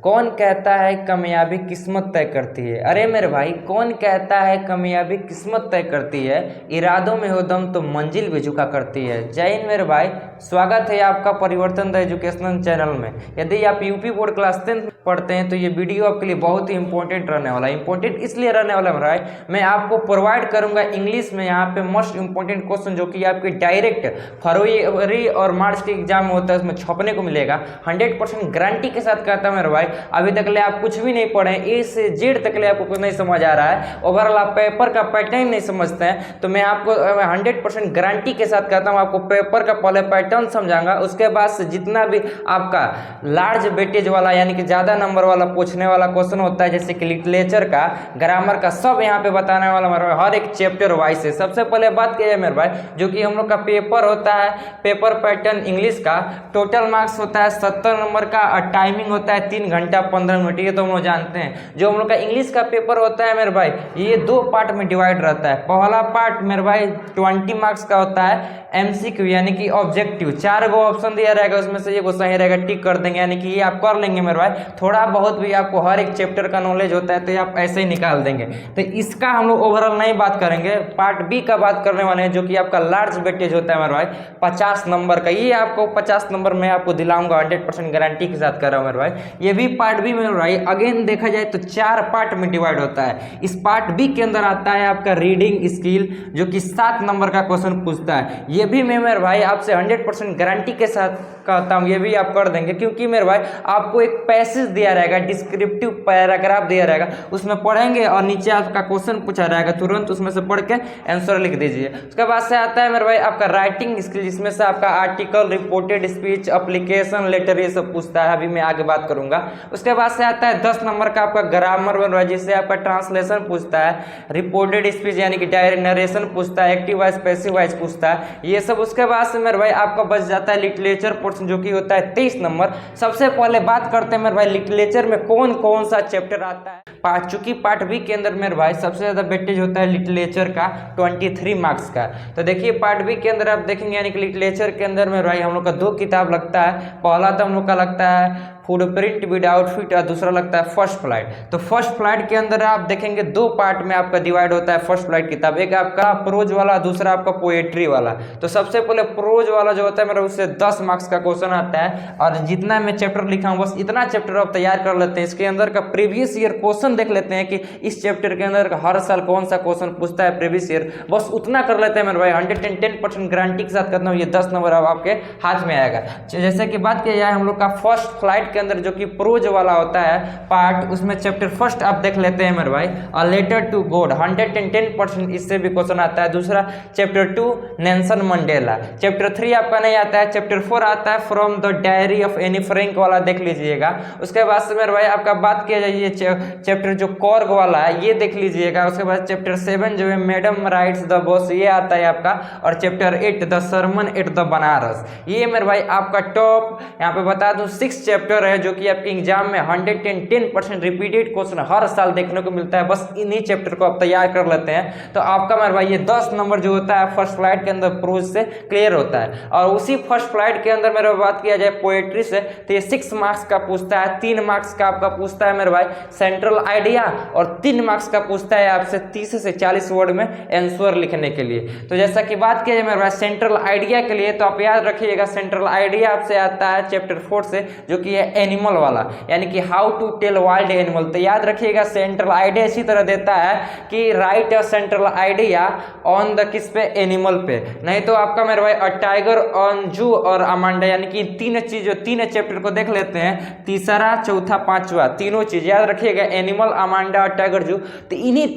कौन कहता है कामयाबी किस्मत तय करती है? अरे मेरे भाई, कौन कहता है कामयाबी किस्मत तय करती है? इरादों में हो दम तो मंजिल भी झुका करती है। जय हिंद मेरे भाई, स्वागत है आपका परिवर्तन द एजुकेशनल चैनल में। यदि आप यूपी बोर्ड क्लास 10 पढ़ते हैं तो ये वीडियो आपके लिए बहुत ही इंपॉर्टेंट रहने वाला है। इंपॉर्टेंट इसलिए रहने वाला है मेरे भाई, मैं आपको प्रोवाइड करूंगा इंग्लिश में यहाँ पे मोस्ट इंपॉर्टेंट क्वेश्चन जो कि आपके डायरेक्ट फरवरी और मार्च के एग्जाम में होता है, उसमें छपने को मिलेगा। 100% गारंटी के साथ कहता हूँ मेरे भाई, अभी तक ले आप कुछ भी नहीं पढ़े, ए से जेड तक ले आपको कुछ नहीं समझ आ रहा है, ओवरऑल आप पेपर का पैटर्न नहीं समझते हैं, तो मैं आपको 100% गारंटी के साथ कहता हूँ आपको पेपर का पहले पैटर्न समझाऊंगा। उसके बाद से जितना भी आपका लार्ज वेटेज वाला यानी कि ज़्यादा नंबर वाला पूछने वाला क्वेश्चन होता है, जैसे कि लिटरेचर का, ग्रामर का, सब यहाँ पे बताने वाला मेरे भाई, हर एक चैप्टर वाइज से। सबसे पहले बात किया जाए मेरे भाई, जो कि हम लोग का पेपर होता है, पेपर पैटर्न इंग्लिश का, टोटल मार्क्स होता है 70 नंबर का और टाइमिंग होता है 3 घंटा 15 मिनट, ये तो हम लोग जानते हैं। जो हम लोग का इंग्लिश का पेपर होता है मेरे भाई, ये 2 पार्ट में डिवाइड रहता है। पहला पार्ट मेरे भाई 20 मार्क्स का होता है एमसीक्यू यानी कि ऑब्जेक्टिव, 4 गो ऑप्शन दिया रहेगा, उसमें से एक सही रहेगा, टिक कर देंगे, यानी कि ये आप कर लेंगे मेरे भाई। थोड़ा बहुत भी आपको हर एक चैप्टर का नॉलेज होता है तो ये आप ऐसे ही निकाल देंगे। तो इसका हम लोग ओवरऑल नहीं बात करेंगे, पार्ट बी का बात करने वाले हैं, जो कि आपका लार्ज वेटेज होता है मेरे भाई 50 नंबर का। ये आपको 50 नंबर में आपको दिलाऊंगा, 100% गारंटी के साथ कर रहा हूँ मेरे भाई। ये भी पार्ट बी मेरे भाई अगेन देखा जाए तो 4 पार्ट में डिवाइड होता है। इस पार्ट बी के अंदर आता है आपका रीडिंग स्किल, जो कि 7 नंबर का क्वेश्चन पूछता है। ये भी मैं मेरे भाई आपसे 100% गारंटी के साथ कहता हूँ, ये भी आप कर देंगे, क्योंकि मेरे भाई आपको एक पैसेज दिया रहेगा, डिस्क्रिप्टिव पैराग्राफ दिया रहेगा, उसमें पढ़ेंगे और नीचे आपका क्वेश्चन पूछा रहेगा, तुरंत उसमें से पढ़ के आंसर लिख दीजिए। उसके बाद से आता है मेरे भाई आपका राइटिंग स्किल, जिसमें से आपका article, reported speech, application letter, ये सब पूछता है, अभी मैं आगे बात करूंगा। उसके बाद से आता है 10 नंबर का आपका ग्रामर बन रहा है, जिससे आपका ट्रांसलेशन पूछता है, रिपोर्टेड स्पीच यानी कि डायरेक्ट नरेशन पूछता है, एक्टिव वाइज पैसिव वाइज पूछता है, ये सब। उसके बाद से मेरे भाई आपका बच जाता है लिटरेचर पोर्शन, जो कि होता है 23 नंबर। सबसे पहले बात करते हैं मेरे भाई लिटरेचर में कौन कौन सा चैप्टर आता है। चूंकि पार्ट बी के अंदर मेरे भाई सबसे ज्यादा वेटेज होता है लिटरेचर का 23 मार्क्स का। तो देखिए पार्ट बी के अंदर आप देखेंगे, यानी कि लिटरेचर के अंदर मेरे भाई हम लोग का 2 किताब लगता है। पहला तो हम लोग का लगता है फुटप्रिंट विद आउटफिट और दूसरा लगता है फर्स्ट फ्लाइट। तो फर्स्ट फ्लाइट के अंदर आप देखेंगे 2 पार्ट में आपका डिवाइड होता है फर्स्ट फ्लाइट किताब, एक आपका प्रोज वाला, दूसरा आपका पोएट्री वाला। तो सबसे पहले प्रोज वाला जो होता है मेरा, उससे 10 मार्क्स का क्वेश्चन आता है, और जितना मैं चैप्टर लिखा हूँ बस इतना चैप्टर आप तैयार कर लेते हैं। इसके अंदर का प्रीवियस ईयर क्वेश्चन देख लेते हैं कि इस चैप्टर के अंदर हर साल कौन सा क्वेश्चन पूछता है प्रीवियस ईयर, बस उतना कर लेते हैं मेरे भाई। 110% गारंटी के साथ करता हूँ, ये 10 नंबर अब आपके हाथ में आएगा। जैसे कि बात किया जाए हम लोग का फर्स्ट फ्लाइट के अंदर, जो कि प्रोज वाला होता है पार्ट, उसमें चैप्टर फर्स्ट आप देख लेते हैं मेरे भाई, अ लेटर टू गॉड, 110% इससे भी क्वेश्चन आता है। दूसरा चैप्टर 2 नेल्सन मंडेला। चैप्टर 3 आपका नहीं आता है। चैप्टर 4 आता है from the diary of Anne Frank वाला, देख लीजिएगा। उसके बाद से मेरे भाई आपका बात किया जाए चैप्टर जो कॉर्ग वाला है, ये देख लीजिएगा। उसके बाद चैप्टर 7 जो है मैडम राइट्स द बॉस, ये आता है आपका। और chapter 8 the sermon at the Benares, ये मेरे भाई आपका टॉप, यहाँ पे बता दूं 6 चैप्टर है, जो कि आपके एग्जाम में 110% रिपीटेड क्वेश्चन हर साल देखने को मिलता है। बस इन्हीं चैप्टर को आप तैयार कर लेते हैं तो आपका मेरे भाई ये 10 नंबर जो होता है फर्स्ट फ्लाइट के अंदर प्रोज से क्लियर होता है। और उसी फर्स्ट फ्लाइट के अंदर मेरे बात किया जाए पोएट्री से, तो ये 6 मार्क्स का पूछता है, 3 मार्क्स का आपका पूछता है मेरे भाई सेंट्रल आइडिया, और 3 मार्क्स का पूछता है आपसे 30 से 40 वर्ड में आंसर लिखने के लिए। तो जैसा कि बात किया जाए मेरे भाई सेंट्रल आइडिया के लिए, तो आप याद रखिएगा सेंट्रल आइडिया आपसे आता है चैप्टर 4 से, जो कि है एनिमल वाला, यानी कि how to tell wild animal. तो याद रखिएगा सेंट्रल आइडिया इसी तरह देता है कि right a central idea on the किस पे, एनिमल पे। नहीं तो आपका मेरे भाई अ टाइगर ऑन जू और अमांडा, यानी कि 3 चीज, 3 चैप्टर को देख लेते हैं, तीसरा चौथा पांचवा, तीनों चीज याद रखिएगा, एनिमल, अमांडा और टाइगर जू। तो इन्हीं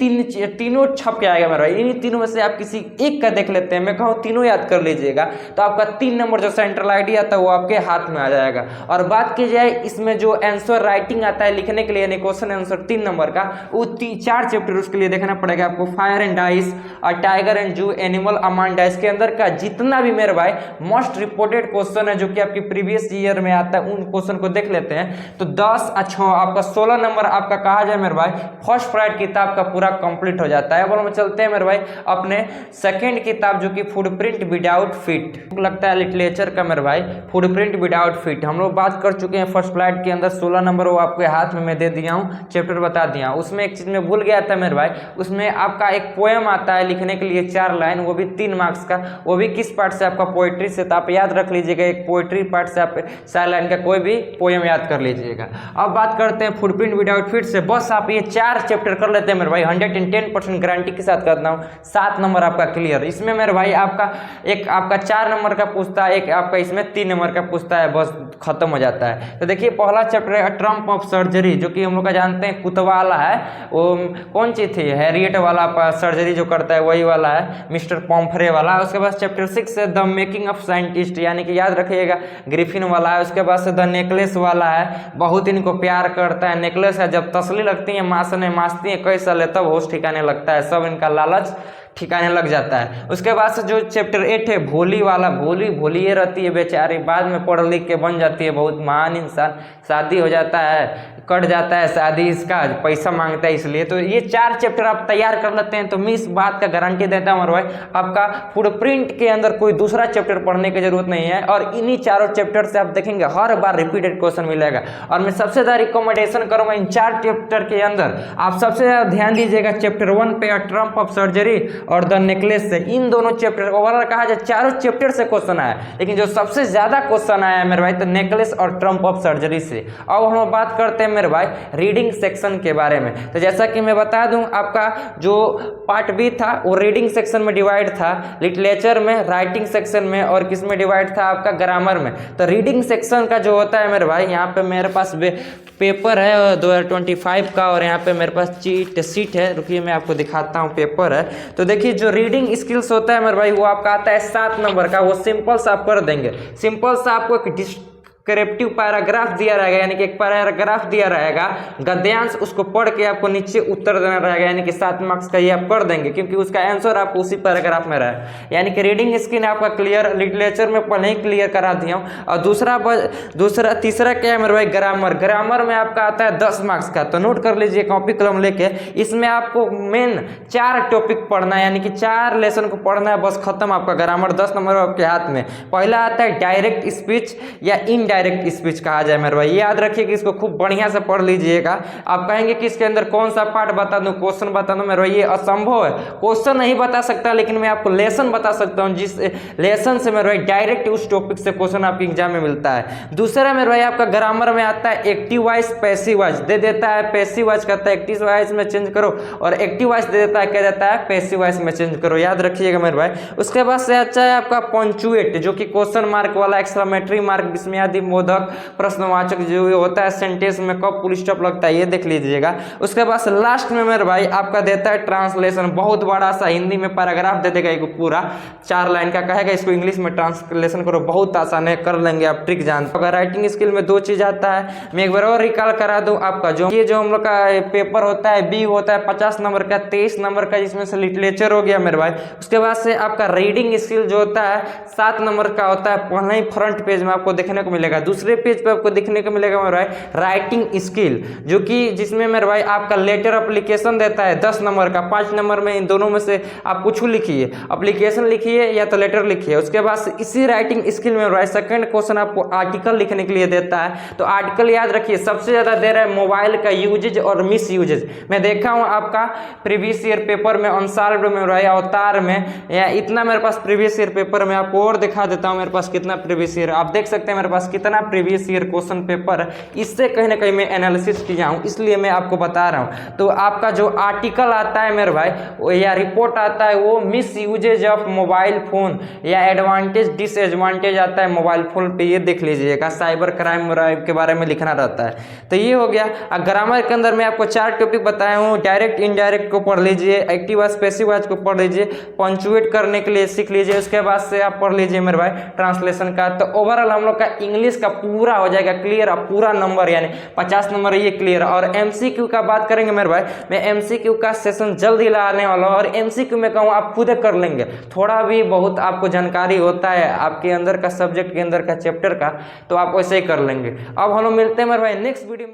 तीनों छप के आएगा मेरे भाई। इन्हीं तीनों में से आप किसी एक का देख लेते हैं, मैं कहूँ तीनों याद कर लीजिएगा, तो आपका 3 नंबर जो सेंट्रल आइडिया था वो आपके हाथ में आ जाएगा। और बात की जाए इसमें जो आंसर राइटिंग आता है लिखने के लिए, यानी क्वेश्चन आंसर 3 नंबर का, वो 4 चैप्टर उसके लिए देखना पड़ेगा आपको, फायर एंड आइस और टाइगर एंड जू, एनिमल, अमांडा। इसके अंदर का जितना भी मेरे भाई मोस्ट रिपोर्टेड क्वेश्चन है जो कि आपकी प्रीवियस ईयर में आता है, उन क्वेश्चन को देख लेते हैं। तो 10 अच्छा आपका 16 नंबर आपका कहा जाए मेरे भाई फर्स्ट फ्लाइट किताब का पूरा कंप्लीट हो जाता है। अब हम चलते हैं मेरे भाई अपने सेकेंड किताब, जो कि फुटप्रिंट विदाउट फिट लगता है लिटरेचर का मेरे भाई, फुटप्रिंट विदाउट फिट। हम लोग बात कर चुके हैं फर्स्ट फ्लाइट के अंदर 16 नंबर वो आपके हाथ में मैं दे दिया हूँ, चैप्टर बता दिया हूँ। उसमें एक चीज़ मैं भूल गया था मेरे भाई, उसमें आपका एक पोएम आता है लिखने के लिए 4 लाइन, वो भी 3 मार्क्स का, वो भी किस पार्ट से, आपका पोइट्री से। तो आप याद रख लीजिएगा, एक पोइट्री पार्ट से आप 4 लाइन का कोई भी पोएम याद कर लीजिएगा। अब बात करते हैं फुटप्रिंट विदाउट फीट से। बस आप ये 4 चैप्टर कर लेते हैं मेरे भाई, 110% गारंटी के साथ करता हूँ, 7 नंबर आपका क्लियर। इसमें मेरे भाई आपका 4 नंबर का पूछता है, एक आपका इसमें 3 नंबर का पूछता है, बस खत्म हो जाता है। तो देखिए पहला चैप्टर है ट्रम्प ऑफ सर्जरी, जो कि हम लोग का जानते हैं कुतवा वाला है, वो कौन चीज थी, हैरियट वाला सर्जरी जो करता है वही वाला है, मिस्टर पॉम्फ्रे वाला। उसके बाद चैप्टर 6 है द मेकिंग ऑफ साइंटिस्ट, यानी कि याद रखिएगा ग्रिफिन वाला है। उसके बाद से द नेकलेस वाला है, बहुत इनको प्यार करता है, नेकलेस है, जब तसली लगती है मासने मासती है कई साल तब होश ठिकाने लगता है, सब इनका लालच ठिकाने लग जाता है। उसके बाद से जो चैप्टर 8 है भोली वाला, भोली ये रहती है बेचारी, बाद में पढ़ लिख के बन जाती है बहुत महान इंसान, शादी हो जाता है, कट जाता है शादी, इसका पैसा मांगता है इसलिए। तो ये 4 चैप्टर आप तैयार कर लेते हैं तो मैं इस बात का गारंटी देता हूँ भाई, आपका फुटप्रिंट के अंदर कोई दूसरा चैप्टर पढ़ने की जरूरत नहीं है, और इन्हीं 4 चैप्टर से आप देखेंगे हर बार रिपीटेड क्वेश्चन मिलेगा। और मैं सबसे ज़्यादा रिकमेंडेशन करूँगा इन 4 चैप्टर के अंदर आप सबसे ज़्यादा ध्यान दीजिएगा चैप्टर 1 पे, ट्रम्प ऑफ सर्जरी और द नेकलेस से। इन दोनों चैप्टर ओवरऑल कहा जाए 4 चैप्टर से क्वेश्चन आया, लेकिन जो सबसे ज्यादा क्वेश्चन आया है मेरे भाई तो नेकलेस और ट्रम्प ऑफ सर्जरी से। अब हम बात करते हैं मेरे भाई रीडिंग सेक्शन के बारे में। तो जैसा कि मैं बता दूं, आपका जो पार्ट बी था वो रीडिंग सेक्शन में डिवाइड था, लिटरेचर में, राइटिंग सेक्शन में, और किस में डिवाइड था, आपका ग्रामर में। तो रीडिंग सेक्शन का जो होता है मेरे भाई, यहाँ पे मेरे पास पेपर है 2025 का, और यहाँ पे मेरे पास चीट शीट है, रुकिए मैं आपको दिखाता हूँ, पेपर है। तो देखिए जो रीडिंग स्किल्स होता है मेरे भाई वो आपका आता है 7 नंबर का, वो सिंपल सा आप कर देंगे। सिंपल सा आपको एक डिस्क्रिप्टिव पैराग्राफ दिया रहेगा, यानी कि एक पैराग्राफ दिया रहेगा गद्यांश, उसको पढ़ के आपको नीचे उत्तर देना रहेगा, यानी कि 7 मार्क्स का ये आप कर देंगे, क्योंकि उसका आंसर आपको उसी पैराग्राफ में रहा। यानी कि रीडिंग स्किल आपका क्लियर, लिटरेचर में पहले ही क्लियर करा दिया हूँ। और तीसरा क्या है मेरे भाई, ग्रामर में आपका आता है 10 मार्क्स का। तो नोट कर लीजिए कॉपी कलम लेके, इसमें आपको मेन 4 टॉपिक पढ़ना है, यानी कि 4 लेसन को पढ़ना है, बस खत्म आपका ग्रामर, 10 नंबर आपके हाथ में। पहला आता है डायरेक्ट स्पीच या इनडायरेक्ट स्पीच कहा जाए मेरे भाई, याद रखिए कि इसको खूब बढ़िया से पढ़ लीजिएगा। आप कहेंगे कि इसके अंदर कौन सा पार्ट बता दूं, क्वेश्चन बता दूं, मेरे भाई ये असंभव है, क्वेश्चन नहीं बता सकता, लेकिन मैं आपको लेसन बता सकता हूं, जिस लेसन से मेरे भाई डायरेक्ट उस टॉपिक से क्वेश्चन आपके एग्जाम में मिलता है। दूसरा मेरे भाई आपका ग्रामर में आता है एक्टिव वॉइस पैसिव वॉइस, दे देता है पैसिव वॉइस, कहता है एक्टिव वॉइस में चेंज करो, और एक्टिव वॉइस दे देता है, कह देता है पैसिव वॉइस में चेंज करो, याद रखिएगा मेरे भाई। उसके बाद से अच्छा है आपका पंचुएट, जो कि क्वेश्चन मार्क वाला, एक्सक्लेमेटरी मार्क, विस्मयादि बोधक, प्रश्नवाचक जो होता है, सेंटेंस में कब फुल स्टॉप लगता है ये देख लीजिएगा। उसके बाद लास्ट में मेरे भाई आपका देता है ट्रांसलेशन, बहुत बड़ा सा हिंदी में पैराग्राफ दे देगा, एक पूरा 4 लाइन का, कहेगा इसको इंग्लिश में ट्रांसलेशन करो, बहुत आसान है, कर लेंगे आप, ट्रिक जानते हो। अगर राइटिंग स्किल में 2 चीज आता है, मैं एक बार और रिकॉल करा दूं, आपका जो हम लोग का पेपर होता है बी होता है 50 नंबर का, 23 नंबर का, जिसमें से लिटरेचर हो गया मेरे भाई। उसके बाद से आपका रीडिंग स्किल जो होता है 7 नंबर का होता है, पहले ही फ्रंट पेज में आपको देखने को मिलेगा। दूसरे पेज पे आपको देखने को मिलेगा मेरे भाई राइटिंग स्किल, जो कि जिसमें मेरे भाई आपका लेटर एप्लीकेशन देता है 10 नंबर का, 5 नंबर में इन दोनों में से आप कुछ लिखिए, एप्लीकेशन लिखिए या तो लेटर लिखिए। उसके बाद इसी राइटिंग स्किल में भाई सेकंड क्वेश्चन आपको आर्टिकल लिखने के लिए देता है। तो आर्टिकल याद रखिए सबसे ज्यादा दे रहा है मोबाइल का यूजेज और मिस यूजेज। मैं देखा हूँ आपका प्रीवियस ईयर पेपर में अनसॉल्व्ड में भाई अवतार में, या इतना मेरे पास प्रीवियस ईयर पेपर में आपको और दिखा देता हूँ मेरे पास कितना प्रीवियस ईयर, आप देख सकते हैं मेरे पास कितना प्रीवियस ईयर क्वेश्चन पेपर है। इससे कहीं ना कहीं मैं एनालिसिस किया हूँ, इसलिए मैं आपको बता रहा हूँ। तो आपका जो आर्टिकल आता है मेरे भाई या रिपोर्ट आता है वो misuses of mobile phone या एडवांटेज डिसएडवांटेज आता है मोबाइल फोन पे, ये देख लीजिएगा। साइबर क्राइम के बारे में लिखना रहता है। तो ये हो गया। ग्रामर के अंदर मैं आपको 4 टॉपिक बताया हूँ, डायरेक्ट इनडायरेक्ट को पढ़ लीजिए, एक्टिव वॉइस पैसिव वॉइस को पढ़ लीजिए, पंचुएट करने के लिए सीख लीजिए। उसके बाद से आप पढ़ लीजिए मेरे भाई ट्रांसलेशन का। तो ओवरऑल हम लोग का इंग्लिश का पूरा हो जाएगा क्लियर, अब पूरा नंबर यानी 50 नंबर ये क्लियर। और एमसीक्यू का बात करेंगे मेरे भाई, मैं एमसीक्यू का सेशन जल्द ही लाने वाला हूँ। और एमसीक्यू में कहूँ आप खुद कर लेंगे, थोड़ा भी बहुत आपको जानकारी होता है आपके अंदर का सब्जेक्ट के अंदर का चैप्टर का, तो आप वैसे ही कर लेंगे। अब हम लोग मिलते हैं मेरे भाई नेक्स्ट वीडियो में।